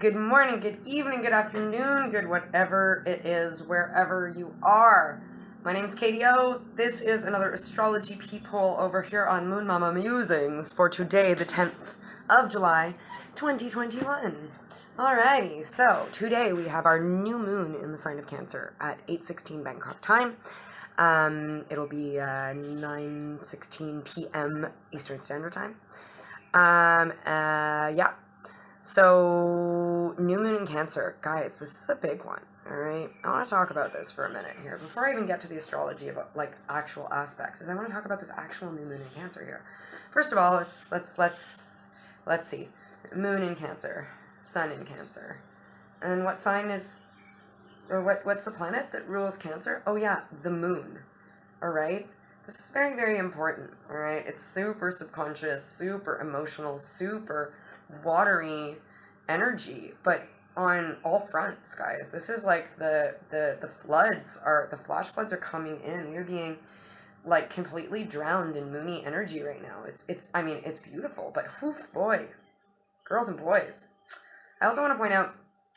good morning, good evening, good afternoon, good whatever it is, wherever you are. My name's Katie O. This is another Astrology Peephole over here on Moon Mama Musings for today, the 10th of July, 2021. Alrighty, so today we have our new moon in the sign of Cancer at 8:16 Bangkok time. It'll be 9:16 p.m. Eastern Standard Time. Yeah. So, new moon in Cancer. Guys, this is a big one, alright? I want to talk about this for a minute here. Before I even get to the astrology about, like, actual aspects, I want to talk about this actual new moon in Cancer here. First of all, let's see. Moon in Cancer. Sun in Cancer. And what sign is, or what's the planet that rules Cancer? Oh yeah, the moon. Alright? This is very, very important, alright? It's super subconscious, super emotional, super watery energy, but on all fronts, guys. This is like the flash floods are coming in. We're being like completely drowned in moony energy right now. I mean, it's beautiful, but whoof, boy, girls and boys. I also want to point out,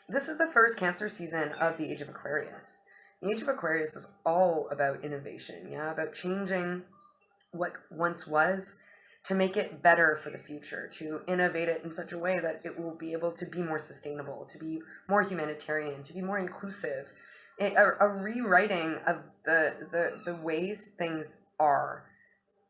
this is the first Cancer season of the Age of Aquarius. The Age of Aquarius is all about innovation, yeah, about changing what once was to make it better for the future, to innovate it in such a way that it will be able to be more sustainable, to be more humanitarian, to be more inclusive, a rewriting of the ways things are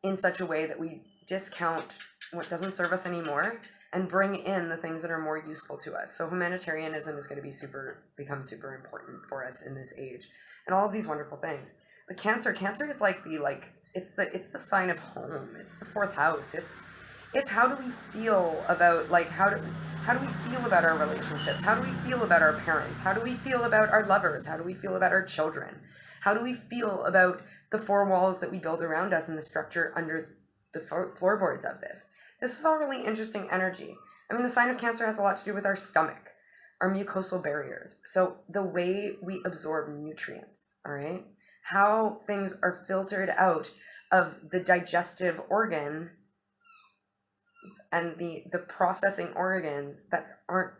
in such a way that we discount what doesn't serve us anymore and bring in the things that are more useful to us. So humanitarianism is going to become super important for us in this age, and all of these wonderful things. But Cancer is it's the sign of home. It's the fourth house. It's how do we feel about, like, how do we feel about our relationships? How do we feel about our parents? How do we feel about our lovers? How do we feel about our children? How do we feel about the four walls that we build around us and the structure under the floorboards of this? This is all really interesting energy. I mean, the sign of Cancer has a lot to do with our stomach, our mucosal barriers. So the way we absorb nutrients, all right? How things are filtered out of the digestive organ and the processing organs that aren't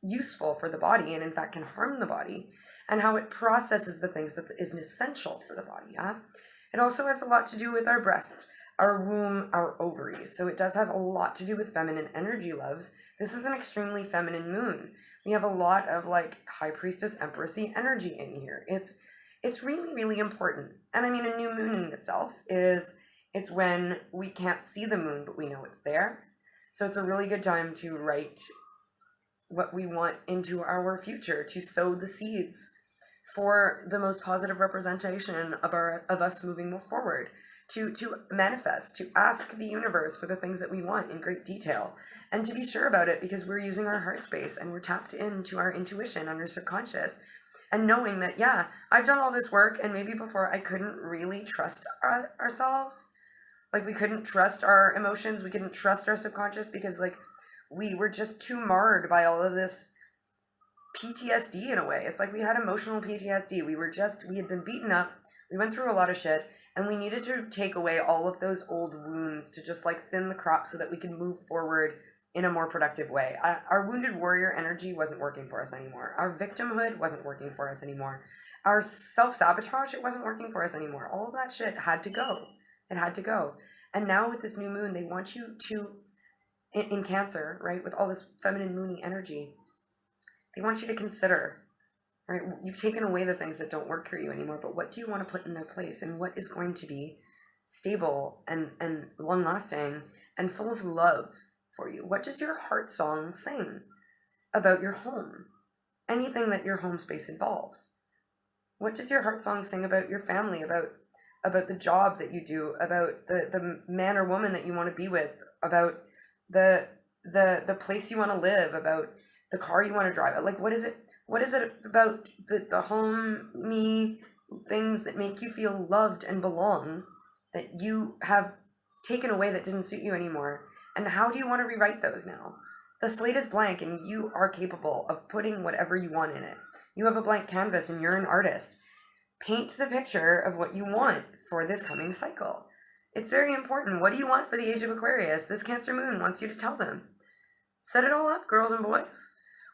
useful for the body and in fact can harm the body, and how it processes the things that is essential for the body. Yeah, it also has a lot to do with our breast, our womb, our ovaries. So it does have a lot to do with feminine energy, loves. This is an extremely feminine moon. We have a lot of like high priestess empressy energy in here. It's really, really important. And I mean, a new moon in itself it's when we can't see the moon, but we know it's there. So it's a really good time to write what we want into our future, to sow the seeds for the most positive representation of us moving forward, to manifest, to ask the universe for the things that we want in great detail, and to be sure about it because we're using our heart space and we're tapped into our intuition and our subconscious. And knowing that, yeah, I've done all this work, and maybe before I couldn't really trust ourselves. Like, we couldn't trust our emotions, we couldn't trust our subconscious because, like, we were just too marred by all of this PTSD in a way. It's like we had emotional PTSD. We had been beaten up, we went through a lot of shit, and we needed to take away all of those old wounds to just, like, thin the crop so that we could move forward in a more productive way. Our wounded warrior energy wasn't working for us anymore. Our victimhood wasn't working for us anymore. Our self-sabotage, it wasn't working for us anymore. All of that shit had to go. It had to go. And now with this new moon, they want you to, in Cancer, right, with all this feminine moony energy, they want you to consider, right, you've taken away the things that don't work for you anymore, but what do you want to put in their place? And what is going to be stable and long-lasting and full of love for you? What does your heart song sing about your home? Anything that your home space involves. What does your heart song sing about your family, about the job that you do, about the man or woman that you want to be with, about the place you want to live, about the car you want to drive? Like, what is it about the homey things that make you feel loved and belong that you have taken away that didn't suit you anymore? And how do you want to rewrite those now? The slate is blank and you are capable of putting whatever you want in it. You have a blank canvas and you're an artist. Paint the picture of what you want for this coming cycle. It's very important. What do you want for the Age of Aquarius? This Cancer moon wants you to tell them. Set it all up, girls and boys.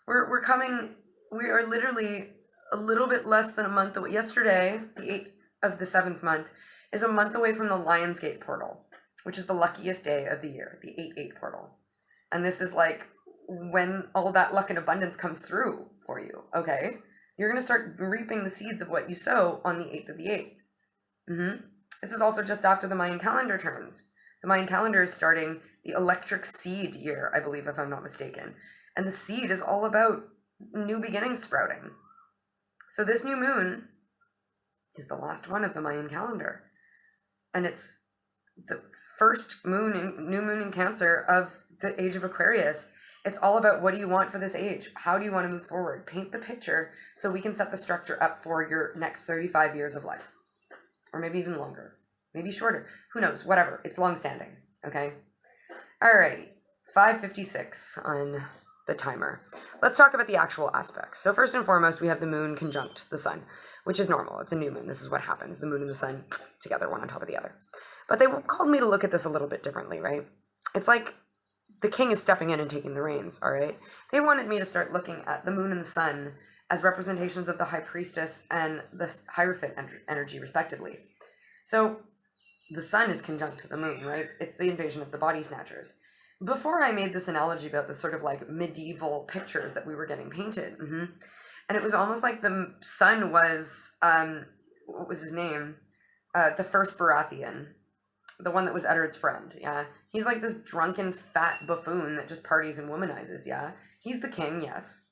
We are literally a little bit less than a month away. Yesterday, the 8th of the 7th month, is a month away from the Lionsgate portal, which is the luckiest day of the year, the 8/8 portal. And this is like when all that luck and abundance comes through for you, okay? You're going to start reaping the seeds of what you sow on the 8th of the 8th. This is also just after the Mayan calendar turns. The Mayan calendar is starting the electric seed year, I believe, if I'm not mistaken. And the seed is all about new beginnings sprouting. So this new moon is the last one of the Mayan calendar. And it's the first new moon in Cancer of the age of Aquarius. It's all about, what do you want for this age? How do you want to move forward? Paint the picture so we can set the structure up for your next 35 years of life. Or maybe even longer. Maybe shorter. Who knows? Whatever. It's long-standing. Okay? Alrighty. 5:56 on the timer. Let's talk about the actual aspects. So first and foremost, we have the moon conjunct the sun, which is normal. It's a new moon. This is what happens. The moon and the sun together, one on top of the other. But they called me to look at this a little bit differently, right? It's like the king is stepping in and taking the reins, all right? They wanted me to start looking at the moon and the sun as representations of the high priestess and the Hierophant energy, respectively. So the sun is conjunct to the moon, right? It's the invasion of the body snatchers. Before I made this analogy about the sort of like medieval pictures that we were getting painted, and it was almost like the sun was, what was his name? The first Baratheon. The one that was Eddard's friend, yeah. He's like this drunken, fat buffoon that just parties and womanizes, yeah. He's the king, yes.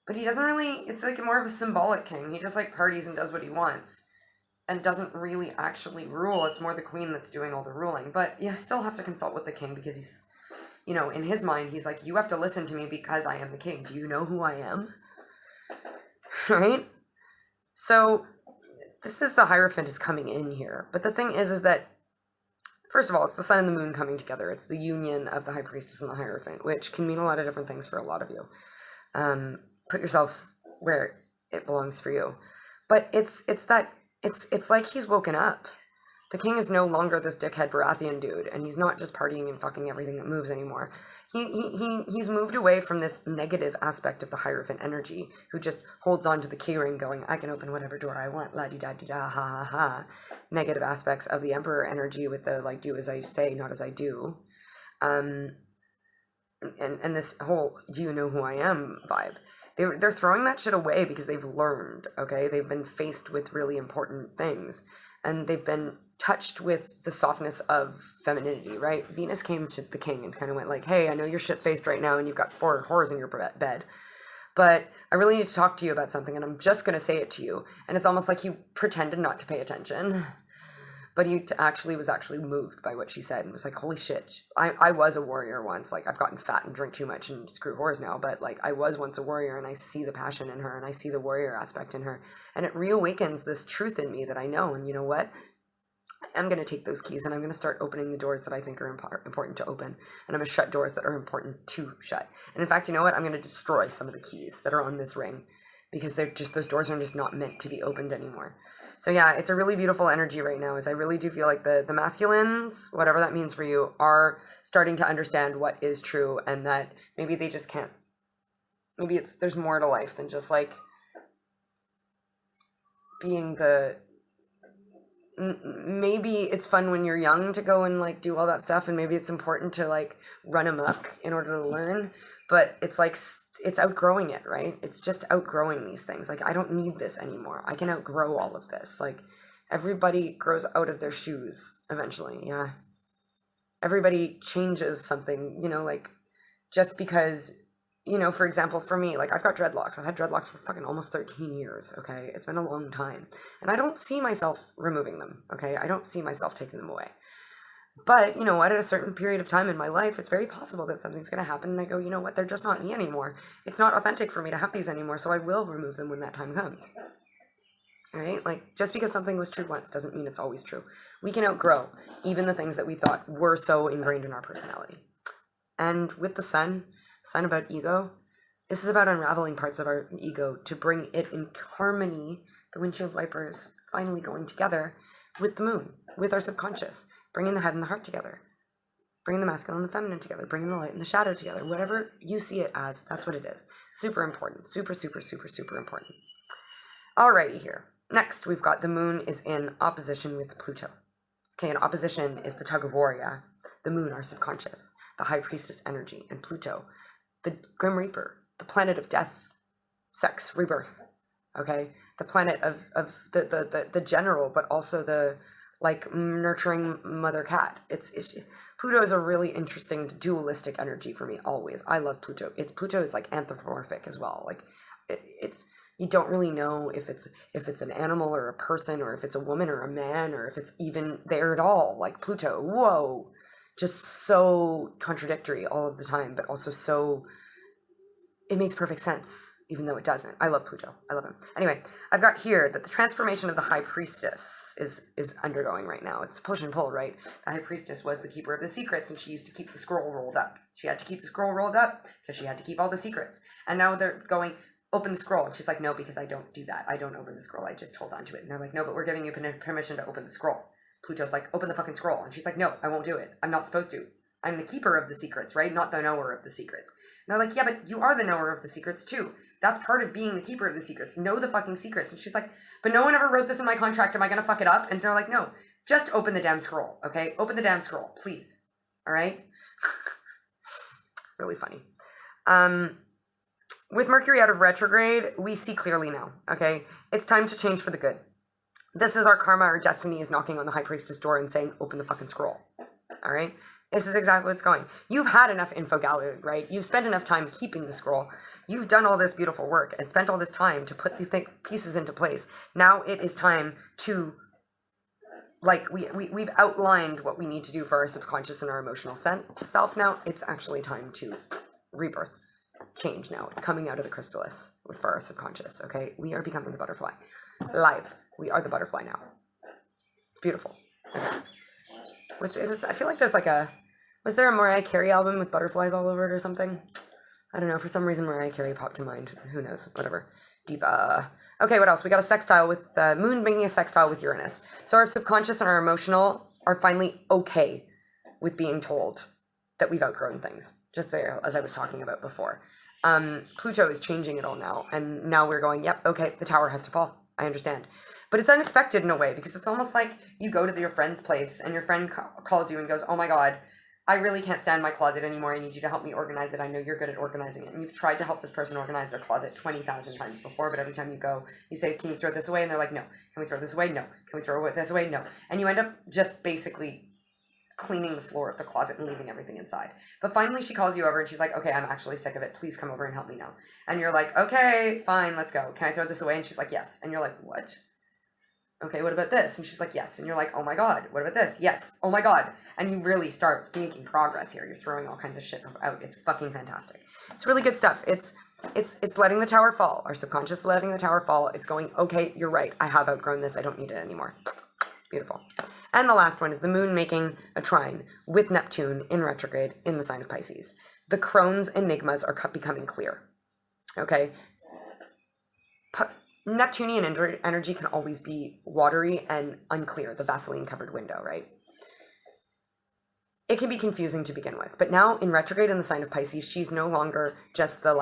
But he doesn't really, it's like more of a symbolic king. He just like parties and does what he wants and doesn't really actually rule. It's more the queen that's doing all the ruling. But you still have to consult with the king because he's, you know, in his mind, he's like, you have to listen to me because I am the king. Do you know who I am? Right? So this is the Hierophant is coming in here. But the thing is that, first of all, it's the sun and the moon coming together. It's the union of the high priestess and the Hierophant, which can mean a lot of different things for a lot of you. Put yourself where it belongs for you. But it's like he's woken up. The king is no longer this dickhead Baratheon dude, and he's not just partying and fucking everything that moves anymore. He's moved away from this negative aspect of the Hierophant energy, who just holds on to the keyring going, I can open whatever door I want, la-di-da-di-da, ha-ha-ha. Negative aspects of the Emperor energy with the, like, do as I say, not as I do. And this whole, do you know who I am vibe. They're throwing that shit away because they've learned, okay? They've been faced with really important things. And they've been touched with the softness of femininity, right? Venus came to the king and kind of went like, hey, I know you're shit-faced right now and you've got 4 whores in your bed, but I really need to talk to you about something and I'm just going to say it to you. And it's almost like he pretended not to pay attention, but he was actually moved by what she said and was like, holy shit, I was a warrior once. Like, I've gotten fat and drink too much and screw whores now, but like, I was once a warrior and I see the passion in her and I see the warrior aspect in her. And it reawakens this truth in me that I know. And you know what? I'm going to take those keys and I'm going to start opening the doors that I think are important to open. And I'm going to shut doors that are important to shut. And in fact, you know what? I'm going to destroy some of the keys that are on this ring because those doors are just not meant to be opened anymore. So yeah, it's a really beautiful energy right now, as I really do feel like the masculines, whatever that means for you, are starting to understand what is true and that maybe they just can't, maybe there's more to life than just like being maybe it's fun when you're young to go and like do all that stuff, and maybe it's important to like run amok in order to learn, but it's like it's outgrowing it, right? It's just outgrowing these things. Like, I don't need this anymore. I can outgrow all of this. Like, everybody grows out of their shoes eventually. Yeah, everybody changes something, you know, like just because, you know, for example, for me, like, I've got dreadlocks. I've had dreadlocks for fucking almost 13 years, okay? It's been a long time. And I don't see myself removing them, okay? I don't see myself taking them away. But, you know what, at a certain period of time in my life, it's very possible that something's going to happen and I go, you know what, they're just not me anymore. It's not authentic for me to have these anymore, so I will remove them when that time comes. All right? Like, just because something was true once doesn't mean it's always true. We can outgrow even the things that we thought were so ingrained in our personality. And with the sun about ego, this is about unraveling parts of our ego to bring it in harmony, the windshield wipers finally going together with the moon, with our subconscious, bringing the head and the heart together. bringing the masculine and the feminine together, bringing the light and the shadow together, whatever you see it as, that's what it is. Super important, super, super, super, super important. Alrighty here. Next, we've got the moon is in opposition with Pluto. Okay, and opposition is the tug of war, yeah? The moon, our subconscious, the high priestess energy, and Pluto, the grim reaper, the planet of death, sex, rebirth, okay? The planet of the general, but also the, like, nurturing mother cat. Pluto is a really interesting dualistic energy for me, always. I love Pluto. Pluto is, like, anthropomorphic as well. Like, it's you don't really know if it's an animal or a person, or if it's a woman or a man, or if it's even there at all. Like Pluto, whoa, just so contradictory all of the time, but also so, it makes perfect sense, even though it doesn't. I love Pluto. I love him. Anyway, I've got here that the transformation of the high priestess is undergoing right now. It's push and pull, right? The high priestess was the keeper of the secrets, and she used to keep the scroll rolled up. She had to keep the scroll rolled up because she had to keep all the secrets. And now they're going, open the scroll. And she's like, no, because I don't do that. I don't open the scroll. I just hold on to it. And they're like, no, but we're giving you permission to open the scroll. Pluto's like, open the fucking scroll. And she's like, no, I won't do it. I'm not supposed to. I'm the keeper of the secrets, right? Not the knower of the secrets. And they're like, yeah, but you are the knower of the secrets too. That's part of being the keeper of the secrets. Know the fucking secrets. And she's like, but no one ever wrote this in my contract. Am I going to fuck it up? And they're like, no, just open the damn scroll. Okay. Open the damn scroll, please. All right. Really funny. With Mercury out of retrograde, we see clearly now, okay? It's time to change for the good. This is our karma, our destiny is knocking on the high priestess door and saying, open the fucking scroll, all right? This is exactly what's going. You've had enough info gathered, right? You've spent enough time keeping the scroll. You've done all this beautiful work and spent all this time to put the pieces into place. Now it is time to, like, we've outlined what we need to do for our subconscious and our emotional self now. It's actually time to rebirth. Change now. It's coming out of the chrysalis for our subconscious, okay? We are becoming the butterfly. Live. We are the butterfly now. It's beautiful. Okay. I feel like there's like was there a Mariah Carey album with butterflies all over it or something? I don't know. For some reason, Mariah Carey popped to mind. Who knows? Whatever. Diva. Okay, what else? We got a sextile with Moon making a sextile with Uranus. So our subconscious and our emotional are finally okay with being told that we've outgrown things. Just there, as I was talking about before. Pluto is changing it all now. And now we're going, yep, okay, the tower has to fall. I understand. But it's unexpected in a way, because it's almost like you go to your friend's place and your friend calls you and goes, oh my God, I really can't stand my closet anymore. I need you to help me organize it. I know you're good at organizing it. And you've tried to help this person organize their closet 20,000 times before, but every time you go, you say, can you throw this away? And they're like, no. Can we throw this away? No. Can we throw this away? No. And you end up just basically cleaning the floor of the closet and leaving everything inside. But finally she calls you over and she's like, okay, I'm actually sick of it. Please come over and help me now. And you're like, okay, fine, let's go. Can I throw this away? And she's like, yes. And you're like, what? Okay, what about this? And she's like, yes. And you're like, oh my God, what about this? Yes. Oh my God. And you really start making progress here. You're throwing all kinds of shit out. It's fucking fantastic. It's really good stuff. It's letting the tower fall. Our subconscious letting the tower fall. It's going, okay, you're right. I have outgrown this. I don't need it anymore. Beautiful. And the last one is the moon making a trine with Neptune in retrograde in the sign of Pisces. The crone's enigmas are becoming clear. Okay? Neptunian energy can always be watery and unclear, the Vaseline-covered window, right? It can be confusing to begin with. But now in retrograde in the sign of Pisces, she's no longer just the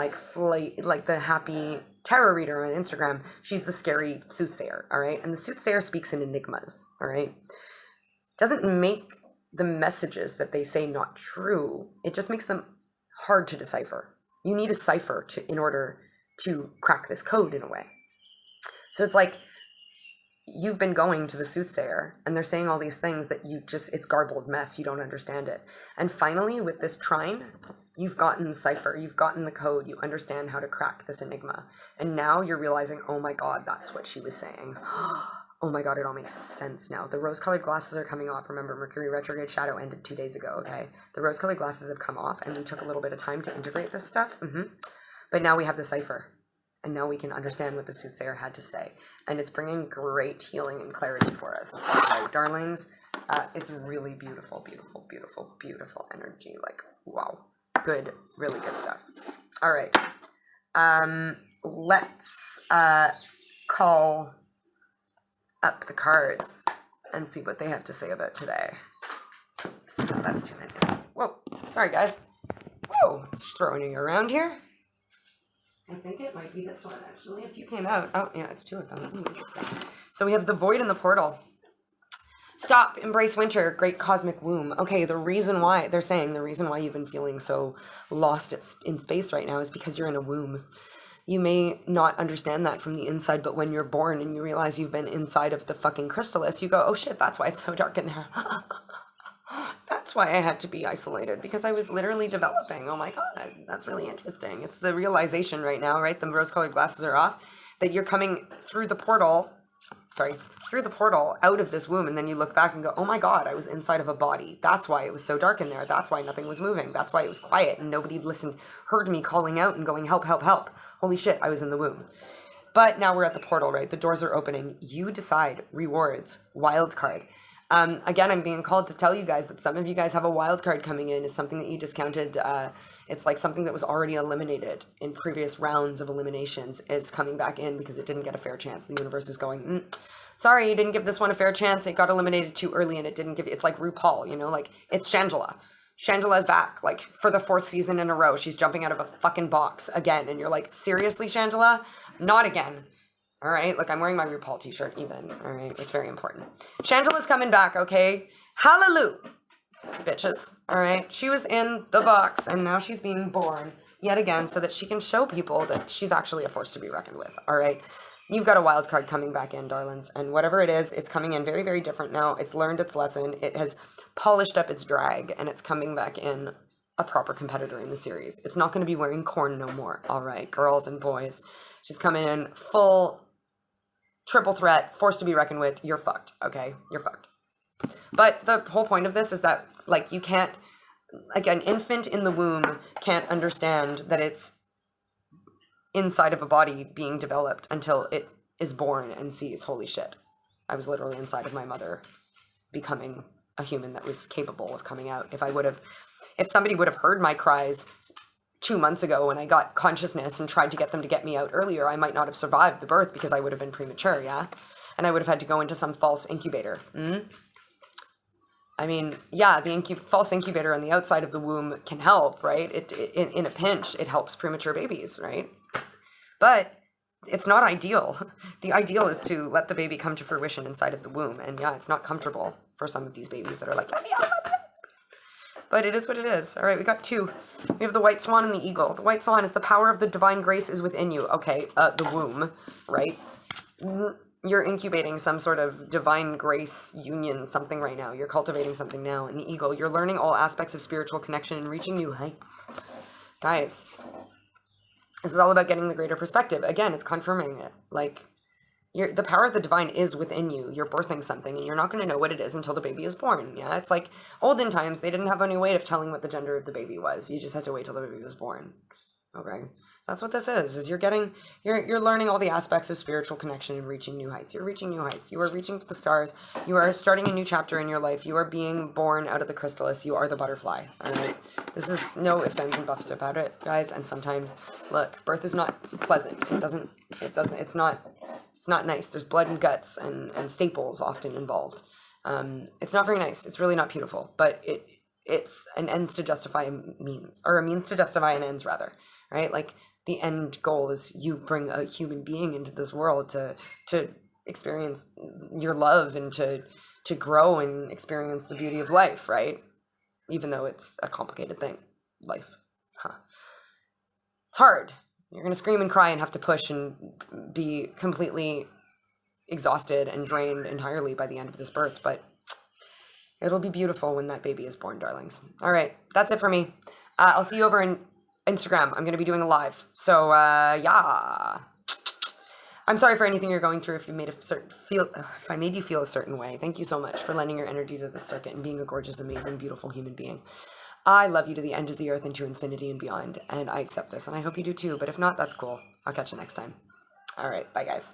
the happy tarot reader on Instagram. She's the scary soothsayer, all right? And the soothsayer speaks in enigmas, all right? Doesn't make the messages that they say not true. It just makes them hard to decipher. You need a cipher in order to crack this code in a way. So it's like you've been going to the soothsayer and they're saying all these things that it's garbled mess. You don't understand it. And finally, with this trine, you've gotten the cipher. You've gotten the code. You understand how to crack this enigma. And now you're realizing, oh my God, that's what she was saying. Oh my God, it all makes sense now. The rose-colored glasses are coming off. Remember, Mercury retrograde shadow ended 2 days ago, okay? The rose-colored glasses have come off, and we took a little bit of time to integrate this stuff. But now we have the cipher, and now we can understand what the soothsayer had to say. And it's bringing great healing and clarity for us. Okay, darlings, it's really beautiful, beautiful, beautiful, beautiful energy. Like, wow. Good, really good stuff. All right. Let's call up the cards and see what they have to say about today. No, that's too many. Whoa. Sorry, guys. Whoa, just throwing you around here. I think it might be this one, actually. If you came out. Oh, yeah, it's two of them. So we have the void and the portal. Stop, embrace winter, great cosmic womb. Okay, the reason why, they're saying the reason why you've been feeling so lost in space right now is because you're in a womb. You may not understand that from the inside, but when you're born and you realize you've been inside of the fucking chrysalis, you go, oh shit, that's why it's so dark in there. That's why I had to be isolated, because I was literally developing. Oh my God, that's really interesting. It's the realization right now, right? The rose-colored glasses are off, that you're coming through the portal out of this womb, and then you look back and go, oh my God, I was inside of a body. That's why it was so dark in there. That's why nothing was moving. That's why it was quiet and nobody listened, heard me calling out and going, help, help, help. Holy shit, I was in the womb. But now we're at the portal, right? The doors are opening. You decide. Rewards. Wild card. Again, I'm being called to tell you guys that some of you guys have a wild card coming in. Is something that you discounted. It's like something that was already eliminated in previous rounds of eliminations is coming back in because it didn't get a fair chance. The universe is going, sorry, you didn't give this one a fair chance. It got eliminated too early and it didn't give you, it's like RuPaul, you know, like it's Shangela. Shangela's back, like for the 4th season in a row. She's jumping out of a fucking box again. And you're like, seriously, Shangela? Not again. All right, look, I'm wearing my RuPaul t-shirt even. All right, it's very important. Shangela's coming back, okay? Hallelujah, bitches. All right, she was in the box and now she's being born yet again so that she can show people that she's actually a force to be reckoned with. All right, you've got a wild card coming back in, darlings. And whatever it is, it's coming in very, very different now. It's learned its lesson. It has polished up its drag and it's coming back in a proper competitor in the series. It's not going to be wearing corn no more. All right, girls and boys. She's coming in full triple threat, force to be reckoned with. You're fucked, okay? You're fucked. But the whole point of this is that, like, you can't, like, an infant in the womb can't understand that it's inside of a body being developed until it is born and sees, holy shit, I was literally inside of my mother becoming a human that was capable of coming out. If somebody would have heard my cries 2 months ago when I got consciousness and tried to get them to get me out earlier, I might not have survived the birth because I would have been premature, yeah? And I would have had to go into some false incubator. I mean, yeah, the false incubator on the outside of the womb can help, right? In a pinch, it helps premature babies, right? But it's not ideal. The ideal is to let the baby come to fruition inside of the womb. And yeah, it's not comfortable for some of these babies that are like, let me out. But it is what it is. All right, we got 2. We have the white swan and the eagle. The white swan is the power of the divine grace is within you. Okay, the womb, right? You're incubating some sort of divine grace union, something right now. You're cultivating something now. And the eagle, you're learning all aspects of spiritual connection and reaching new heights. Guys, this is all about getting the greater perspective. Again, it's confirming it. Like, the power of the divine is within you. You're birthing something, and you're not going to know what it is until the baby is born. Yeah, it's like olden times, they didn't have any way of telling what the gender of the baby was. You just had to wait till the baby was born. Okay, that's what this is you're learning all the aspects of spiritual connection and reaching new heights. You're reaching new heights. You are reaching for the stars. You are starting a new chapter in your life. You are being born out of the chrysalis. You are the butterfly. All right, this is no ifs, ands, and buts about it, guys. And sometimes, look, birth is not pleasant. It's not nice. There's blood and guts and staples often involved. It's not very nice. It's really not beautiful, but it's an ends to justify a means, or a means to justify an ends, rather, right? Like, the end goal is you bring a human being into this world to experience your love and to grow and experience the beauty of life, right? Even though it's a complicated thing, life. It's hard. You're going to scream and cry and have to push and be completely exhausted and drained entirely by the end of this birth, but it'll be beautiful when that baby is born, darlings. All right, that's it for me. I'll see you over in Instagram. I'm going to be doing a live. So, yeah. I'm sorry for anything you're going through if I made you feel a certain way. Thank you so much for lending your energy to this circuit and being a gorgeous, amazing, beautiful human being. I love you to the ends of the earth and to infinity and beyond, and I accept this, and I hope you do too, but if not, that's cool. I'll catch you next time. All right, bye guys.